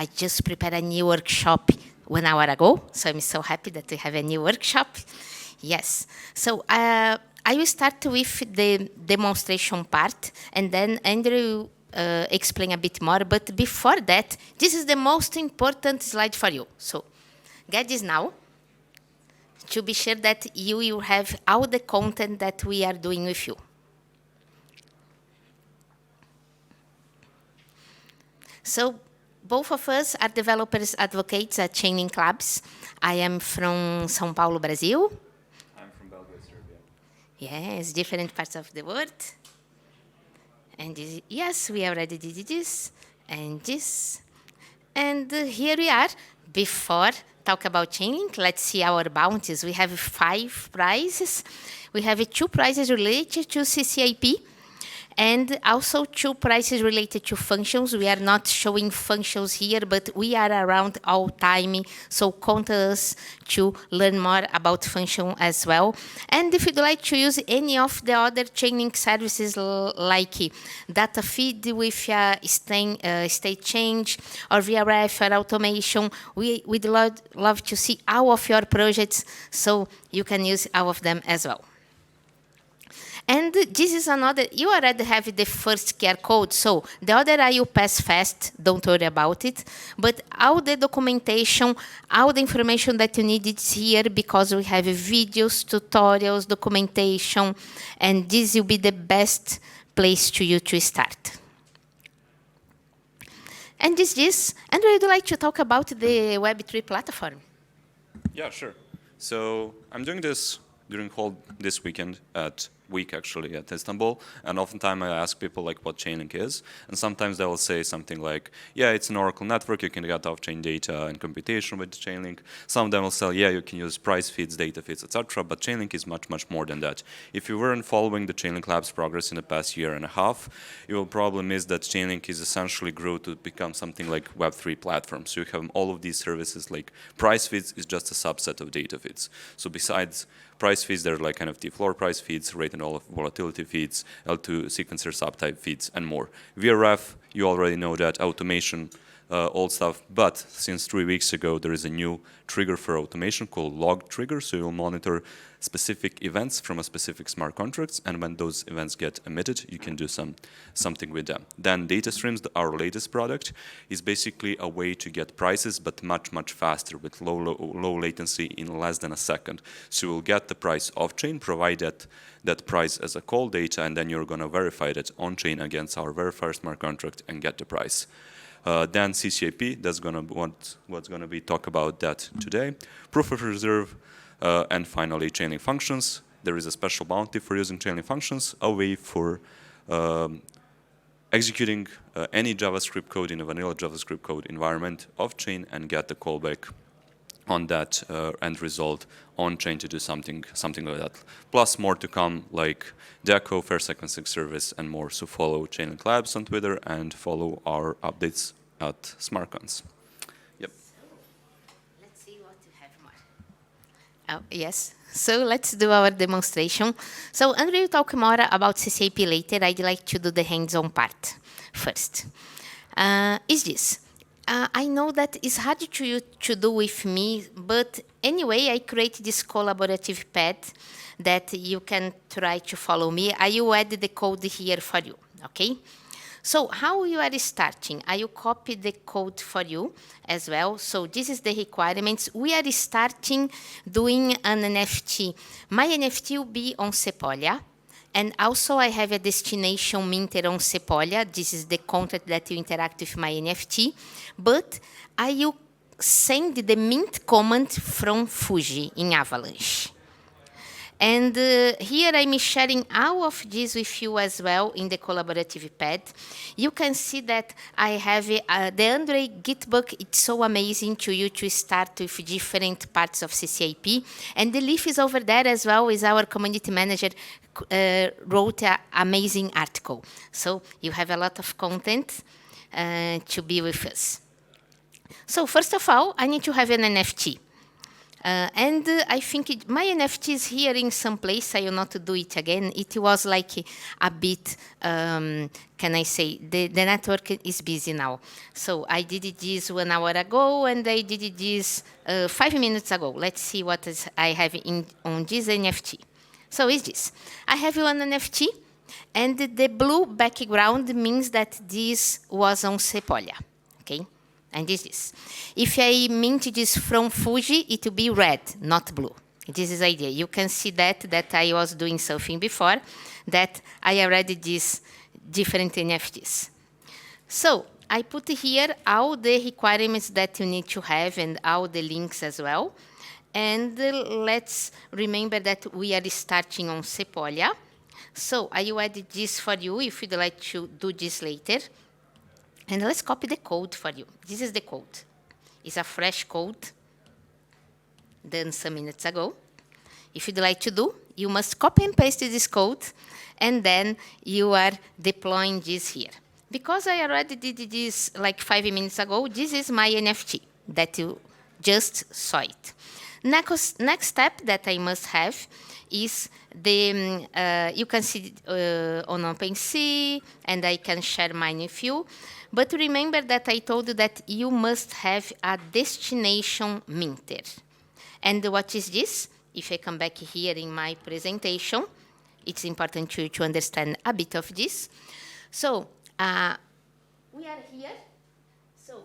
I just prepared a new workshop 1 hour ago, so I'm so happy that we have a new workshop. Yes. So I will start with the demonstration part, and then Andrew explain a bit more. But before that, this is the most important slide for you. So get this now, to be sure that you will have all the content that we are doing with you. So both of us are developers advocates at Chainlink Labs. I am from São Paulo, Brazil. I'm from Belgrade, Serbia. Yes, different parts of the world. And this, yes, we already did this and this. And here we are. Before talk about Chainlink, let's see our bounties. We have 5 prizes. We have 2 prizes related to CCIP, and also 2 prizes related to functions. We are not showing functions here, but we are around all time, so contact us to learn more about function as well. And if you'd like to use any of the other Chainlink services like data feed with state change or VRF or automation, we'd love to see all of your projects, so you can use all of them as well. And this is another, you already have the first QR code, so the other I will pass fast, don't worry about it. But all the documentation, all the information that you need is here, because we have videos, tutorials, documentation, and this will be the best place to you to start. And Andrew, would you like to talk about the Web3 platform? Yeah, sure. So I'm doing this during this weekend at Istanbul, and oftentimes I ask people like what Chainlink is, and sometimes they will say something like, yeah, it's an Oracle network, you can get off-chain data and computation with Chainlink. Some of them will say, yeah, you can use price feeds, data feeds, etc., but Chainlink is much, much more than that. If you weren't following the Chainlink Labs progress in the past year and a half, you will probably miss that Chainlink is essentially grew to become something like Web3 platform. So you have all of these services, like price feeds is just a subset of data feeds. So besides price feeds, there are like NFT floor price feeds, rate and all of volatility feeds, L2 sequencer subtype feeds, and more. VRF, you already know that, automation, old stuff, but since 3 weeks ago, there is a new trigger for automation called log trigger, so you'll monitor specific events from a specific smart contracts, and when those events get emitted, you can do something with them. Then data streams, our latest product, is basically a way to get prices, but much, much faster with low latency in less than a second. So you'll get the price off-chain, provide that price as a call data, and then you're going to verify that on-chain against our verifier smart contract and get the price. Then CCIP, that's what's going to be talk about that today. Proof of reserve, and finally Chainlink functions. There is a special bounty for using Chainlink functions, a way for executing any JavaScript code in a vanilla JavaScript code environment off-chain and get the callback on that end result on-chain to do something like that. Plus more to come, like Deco, fair sequencing service, and more. So follow Chainlink Labs on Twitter and follow our updates at SmartCons. Yep. Let's see what you have more. Oh, yes. So let's do our demonstration. So Andrew will talk more about CCIP later. I'd like to do the hands-on part first. I know that it's hard to do with me, but anyway, I create this collaborative pad that you can try to follow me. I will add the code here for you, okay? So how you are starting? I will copy the code for you as well. So this is the requirements. We are starting doing an NFT. My NFT will be on Sepolia. And also I have a destination minter on Sepolia. This is the contract that you interact with my NFT. But I will send the mint command from Fuji in Avalanche. And here I'm sharing all of this with you as well in the collaborative pad. You can see that I have the Andre Gitbook. It's so amazing to you to start with different parts of CCIP. And the Leaf is over there as well, is our community manager, wrote an amazing article. So you have a lot of content to be with us. So first of all, I need to have an NFT. I think my NFT is here in some place. I will not do it again. It was like a bit, can I say, the network is busy now. So I did this 1 hour ago, and I did this 5 minutes ago. Let's see what I have on this NFT. So is this. I have one NFT, and the blue background means that this was on Sepolia, okay? And this is. If I mint this from Fuji, it will be red, not blue. This is the idea. You can see that I was doing something before, that I already did different NFTs. So I put here all the requirements that you need to have and all the links as well. And let's remember that we are starting on Sepolia. So I will add this for you if you'd like to do this later. And let's copy the code for you. This is the code. It's a fresh code done some minutes ago. If you'd like to do, you must copy and paste this code, and then you are deploying this here. Because I already did this like 5 minutes ago, this is my NFT that you just saw it. Next step that I must have is you can see on OpenSea, and I can share mine with you. But remember that I told you that you must have a destination minter. And what is this? If I come back here in my presentation, it's important to understand a bit of this. So we are here. So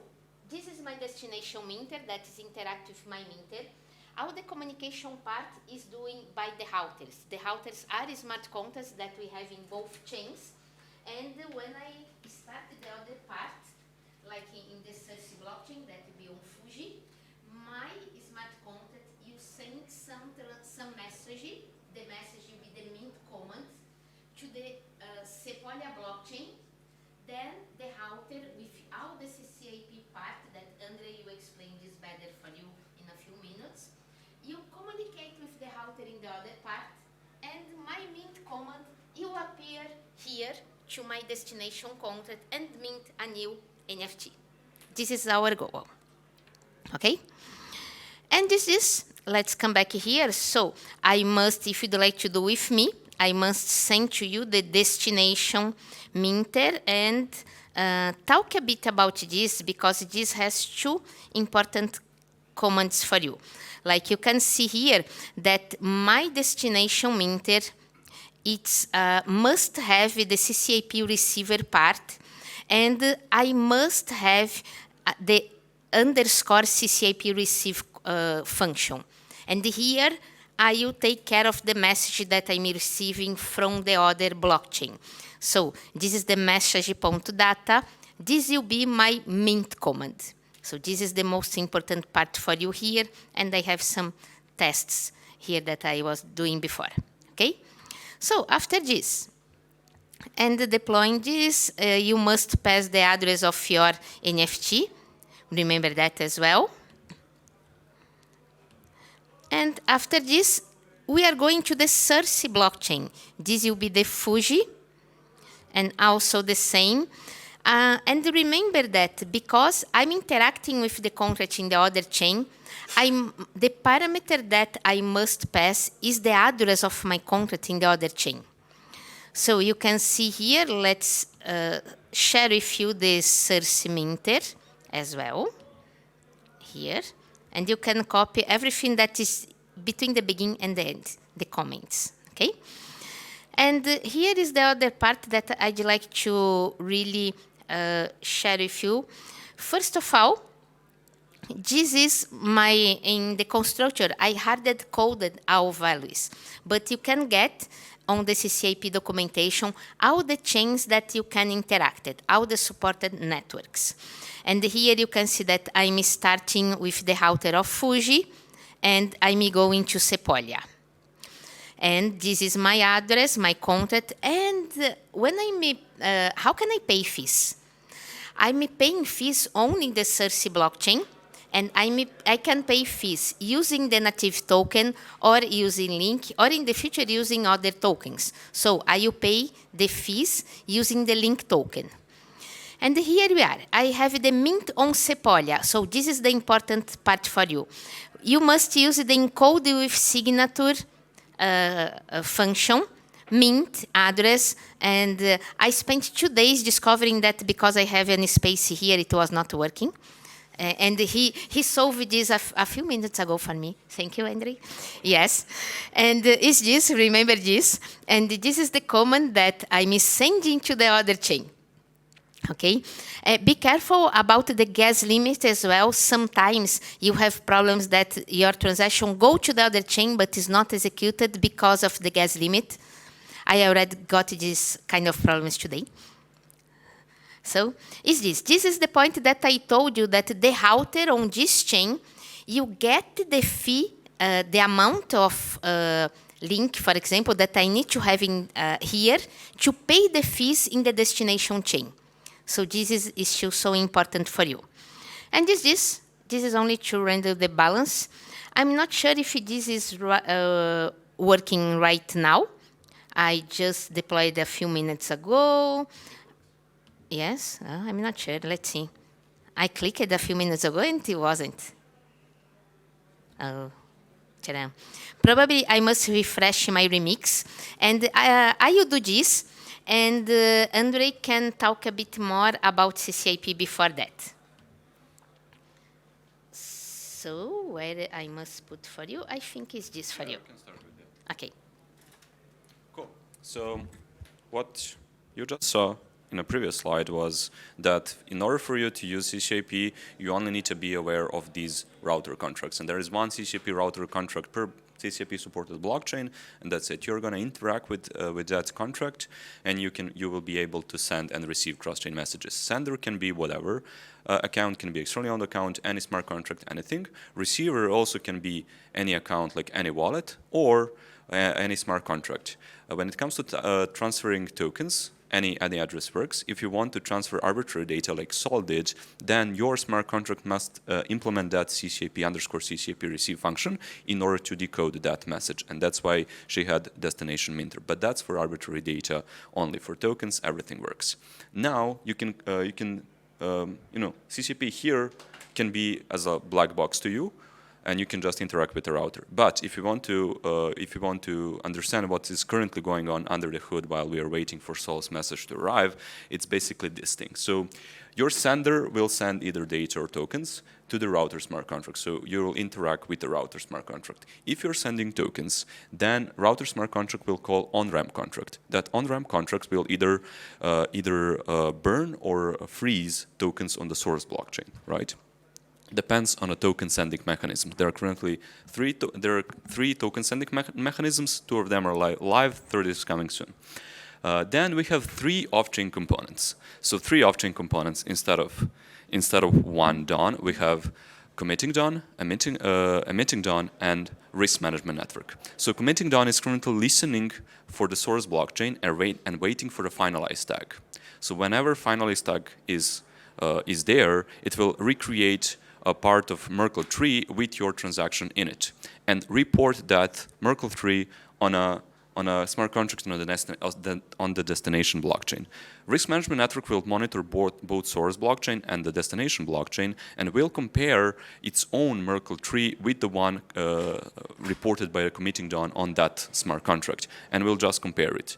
this is my destination minter that is interact with my minter. All the communication part is doing by the routers. The routers are smart contracts that we have in both chains. And when I start the other part, like in the CCIP blockchain that will be on Fuji, my smart contract, you send some message. The message will be the mint command to the Sepolia blockchain. Then the router with all the CCIP part that Andre will explain this better for you in a few minutes. You communicate with the router in the other part, and my mint command will appear here to my destination contract and mint a new NFT. This is our goal. Okay? And this is, let's come back here. So I must, if you'd like to do with me, I must send to you the destination minter and talk a bit about this, because this has two important commands for you. Like you can see here that my destination minter, it must have the CCIP receiver part, and I must have the underscore CCIP receive function. And here I will take care of the message that I'm receiving from the other blockchain. So this is the message.data. This will be my mint command. So this is the most important part for you here, and I have some tests here that I was doing before, okay? So after this, and deploying this, you must pass the address of your NFT. Remember that as well. And after this, we are going to the CCIP blockchain. This will be the Fuji, and also the same. And remember that because I'm interacting with the contract in the other chain, the parameter that I must pass is the address of my contract in the other chain. So you can see here, let's share with you the CCIP minter as well, here. And you can copy everything that is between the beginning and the end, the comments, okay? And here is the other part that I'd like to really share with you. First of all, this is in the constructor, I hard coded all values, but you can get on the CCIP documentation all the chains that you can interact with, all the supported networks. And here you can see that I'm starting with the router of Fuji, and I'm going to Sepolia. And this is my address, my contact, and when how can I pay fees? I'm paying fees only in the CCIP blockchain, and I can pay fees using the native token or using Link, or in the future using other tokens. So I will pay the fees using the Link token. And here we are. I have the mint on Sepolia. So this is the important part for you. You must use the encode with signature function, mint address, and I spent 2 days discovering that because I have any space here, it was not working. And he solved this a few minutes ago for me. Thank you, Andre. Yes. And is this, remember this, and this is the command that I'm sending to the other chain. Okay, be careful about the gas limit as well. Sometimes you have problems that your transaction go to the other chain but is not executed because of the gas limit. I already got this kind of problems today. So, this is the point that I told you that the router on this chain, you get the fee, the amount of link, for example, that I need to have in here to pay the fees in the destination chain. So this is still so important for you. And this is only to render the balance. I'm not sure if this is working right now. I just deployed a few minutes ago. Yes, I'm not sure. Let's see. I clicked a few minutes ago and it wasn't. Oh, ta-da. Probably I must refresh my remix. And I will do this. And Andre can talk a bit more about CCIP before that. So where I must put for you, I think it's this for you. Can start with that. Okay. Cool. So what you just saw in a previous slide was that in order for you to use CCIP, you only need to be aware of these router contracts. And there is one CCIP router contract per CCIP supported blockchain, and that's it. You're going to interact with that contract, and you will be able to send and receive cross-chain messages. Sender can be whatever. Account can be externally owned account, any smart contract, anything. Receiver also can be any account, like any wallet, or any smart contract. When it comes to transferring tokens, any address works. If you want to transfer arbitrary data like Sol did, then your smart contract must implement that CCIP_CCIP receive function in order to decode that message. And that's why she had destination minter. But that's for arbitrary data only. For tokens, everything works. Now you can CCIP here can be as a black box to you, and you can just interact with the router. But if you want to understand what is currently going on under the hood while we are waiting for Sol's message to arrive, it's basically this thing. So your sender will send either data or tokens to the router smart contract. So you will interact with the router smart contract. If you're sending tokens, then router smart contract will call on-ramp contract. That on-ramp contract will either burn or freeze tokens on the source blockchain, right? Depends on a token sending mechanism. There are currently three token sending mechanisms. 2 of them are live, third is coming soon. Then we have 3 off-chain components. So 3 off-chain components instead of one DON. We have committing DON, emitting DON, and risk management network. So committing DON is currently listening for the source blockchain and waiting for the finalized tag. So whenever finalized tag is there, it will recreate a part of Merkle tree with your transaction in it, and report that Merkle tree on a smart contract on the destination blockchain. Risk management network will monitor both source blockchain and the destination blockchain, and will compare its own Merkle tree with the one reported by the committing DON on that smart contract, and we'll just compare it.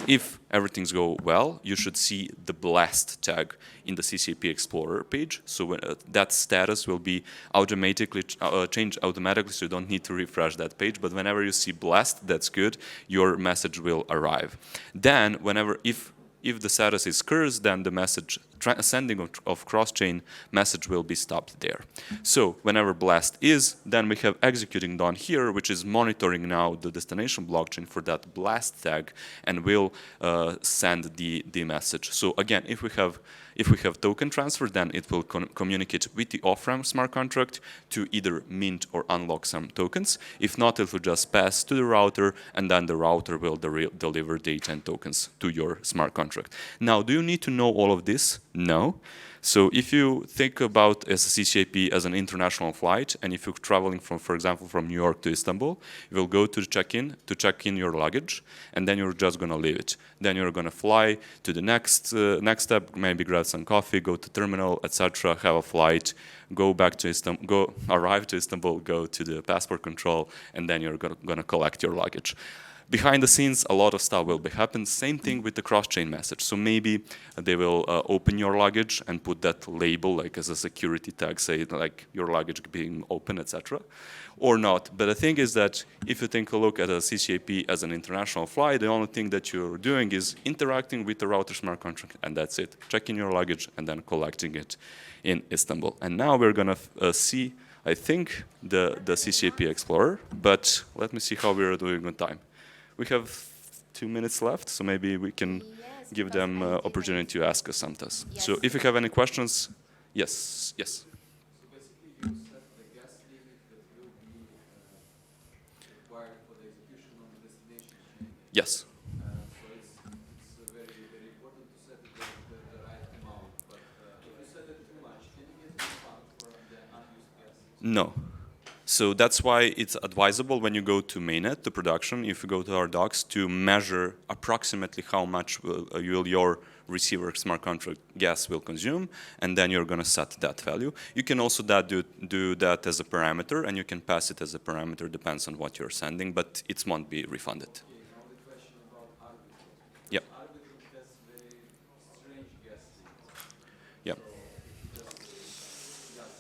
If everything's go well, you should see the blast tag in the CCIP Explorer page. So that status will be automatically changed automatically, so you don't need to refresh that page. But whenever you see blast, that's good. Your message will arrive. Then, if the status is cursed, then the message sending of cross-chain message will be stopped there. So whenever blast is, then we have executing DON here, which is monitoring now the destination blockchain for that blast tag, and will send the message. So again, if we have token transfer, then it will communicate with the off-ramp smart contract to either mint or unlock some tokens. If not, it will just pass to the router, and then the router will deliver data and tokens to your smart contract. contract. Now, do you need to know all of this? No. So if you think about as a CCIP as an international flight, and if you're traveling from, for example, from New York to Istanbul, you will go to check in your luggage, and then you're just going to leave it. Then you're going to fly to the next step, maybe grab some coffee, go to terminal, etc., have a flight, go back to Istanbul, arrive to Istanbul, go to the passport control, and then you're going to collect your luggage. Behind the scenes, a lot of stuff will be happen. Same thing with the cross-chain message. So maybe they will open your luggage and put that label like as a security tag, say like your luggage being open, etc. Or not. But the thing is that if you take a look at a CCIP as an international flight, the only thing that you're doing is interacting with the router smart contract, and that's it. Checking your luggage and then collecting it in Istanbul. And now we're going to see, I think, the CCIP Explorer. But let me see how we're doing on time. We have 2 minutes left, so maybe we can give them opportunity to ask us something. Yes. So if you have any questions, yes. So basically you set the gas limit that will be required for the execution on the destination chain. Yes. So it's very, very important to set the right amount. But if you set it too much, can you get a refund for the unused gas? No. So that's why it's advisable when you go to mainnet, to production, if you go to our docs, to measure approximately how much your receiver smart contract gas will consume, and then you're going to set that value. You can also do that as a parameter, and you can pass it as a parameter, depends on what you're sending, but it won't be refunded. Okay, now the question about arbitrage. Yeah. Arbitrage has very strange gas limits. Yeah.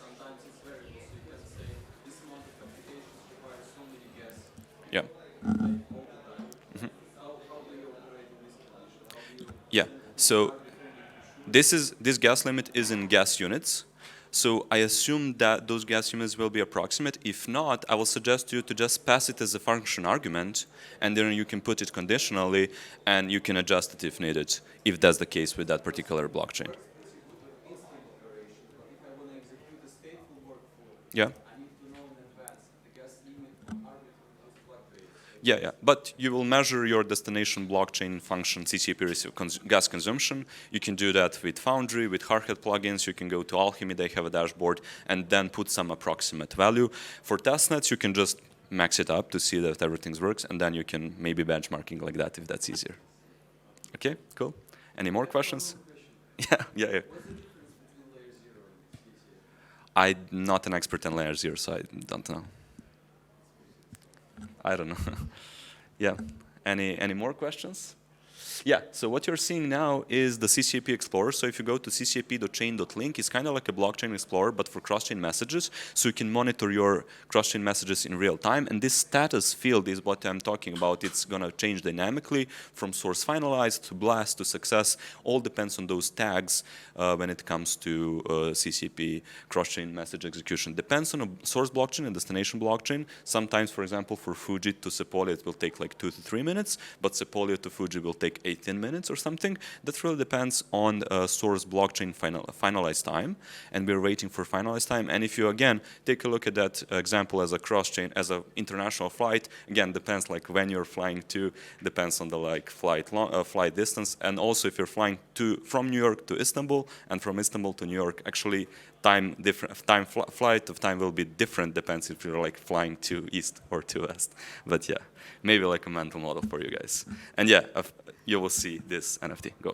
Sometimes it's variable, so you can say this amount of applications requires so many gas. Yeah. All the time. How do you operate in this condition? Yeah. So this gas limit is in gas units. So I assume that those gas units will be approximate. If not, I will suggest you to just pass it as a function argument, and then you can put it conditionally, and you can adjust it if needed, if that's the case with that particular blockchain. Yeah. I need to know in advance the gas limit arbitrage will fluctuate. Yeah. But you will measure your destination blockchain function CCP gas consumption. You can do that with Foundry, with Hardhat plugins. You can go to Alchemy, they have a dashboard, and then put some approximate value. For testnets, you can just max it up to see that everything works, and then you can maybe benchmarking like that if that's easier. Okay, cool. Any more questions? Yeah. I'm not an expert in layer 0, so I don't know. I don't know. Yeah. Any more questions? Yeah, so what you're seeing now is the CCIP Explorer. So if you go to ccip.chain.link, it's kind of like a blockchain explorer, but for cross-chain messages. So you can monitor your cross-chain messages in real time. And this status field is what I'm talking about. It's going to change dynamically from source finalized to blast to success. All depends on those tags when it comes to CCP cross-chain message execution. Depends on a source blockchain and destination blockchain. Sometimes, for example, for Fuji to Sepolia, it will take like 2 to 3 minutes, but Sepolia to Fuji will take 18 minutes or something. That really depends on source blockchain finalized time, and we're waiting for finalized time. And if you again take a look at that example as a cross-chain, as an international flight, again depends like when you're flying to, depends on the like flight distance, and also if you're flying from New York to Istanbul and from Istanbul to New York, actually flight of time will be different, depends if you're like flying to east or to west. But yeah, maybe like a mental model for you guys. And yeah, you will see this NFT. Go.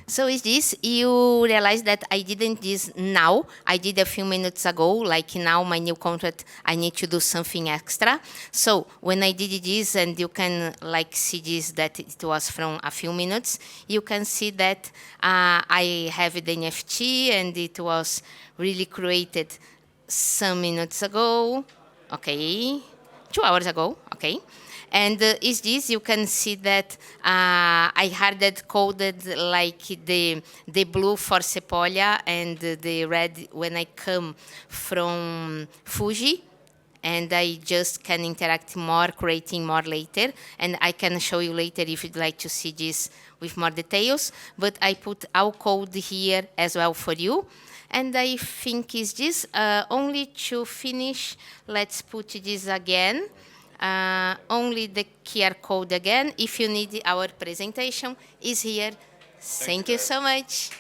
So is this, you realize that I didn't this now, I did a few minutes ago, like now my new contract, I need to do something extra. So when I did this, and you can like see this, that it was from a few minutes, you can see that I have the NFT, and it was really created some minutes ago, okay, 2 hours ago, okay. And is this, you can see that I hard coded like the blue for Sepolia and the red when I come from Fuji. And I just can interact more, creating more later. And I can show you later if you'd like to see this with more details. But I put our code here as well for you. And I think is this, only to finish, let's put this again. Only the QR code again. If you need our presentation, is here Thank you so much.